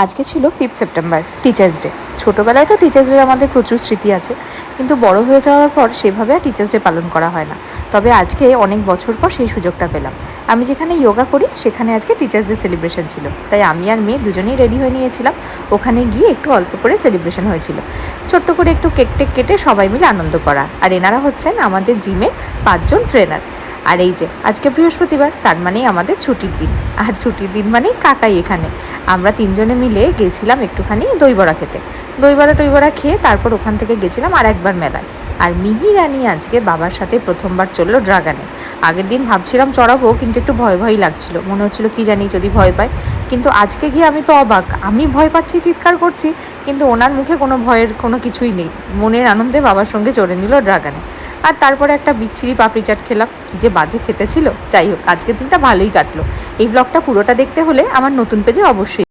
আজকে ছিল 5 September, teachers day. ছোটোবেলায় তো টিচার্স ডে আমাদের প্রচুর স্মৃতি আছে, কিন্তু বড় হয়ে যাওয়ার পর সেভাবে আর টিচার্স ডে পালন করা হয় না। তবে আজকে অনেক বছর পর সেই সুযোগটা পেলাম। আমি যেখানে যোগা করি সেখানে আজকে টিচার্স ডে সেলিব্রেশন ছিল, তাই আমি আর মেয়ে দুজনেই রেডি হয়ে নিয়েছিলাম। ওখানে গিয়ে একটু অল্প করে সেলিব্রেশন হয়েছিল, ছোট্ট করে একটু কেক টেক কেটে সবাই মিলে আনন্দ করা। আর এনারা হচ্ছেন আমাদের জিমের 5 জন ট্রেনার। আর এই যে আজকে বৃহস্পতিবার, তার মানেই আমাদের ছুটির দিন। আর ছুটির দিন মানেই কাকাই এখানে। আমরা 3 জনে মিলে গেছিলাম একটুখানি দই বড়া খেতে। দই বড়া টই বড়া খেয়ে তারপর ওখান থেকে গেছিলাম আর একবার মেলায়। আর মিহি রানী আজকে বাবার সাথে প্রথমবার চললো ড্রাগানে। আগের দিন ভাবছিলাম চড়াবো, কিন্তু একটু ভয় ভয়ই লাগছিল, মনে হচ্ছিলো কি জানি যদি ভয় পায়। কিন্তু আজকে গিয়ে আমি তো অবাক, আমি ভয় পাচ্ছি, চিৎকার করছি, কিন্তু ওনার মুখে কোনো ভয়ের কোনো কিছুই নেই। মনের আনন্দে বাবার সঙ্গে চড়ে নিল ড্রাগানে। আর তারপরে একটা বিচ্ছিরি পাপড়ি চাট খেলাম, কী যে বাজে খেতে ছিল। যাই হোক, আজকের দিনটা ভালোই কাটলো। এই ব্লগটা পুরোটা দেখতে হলে আমার নতুন পেজে অবশ্যই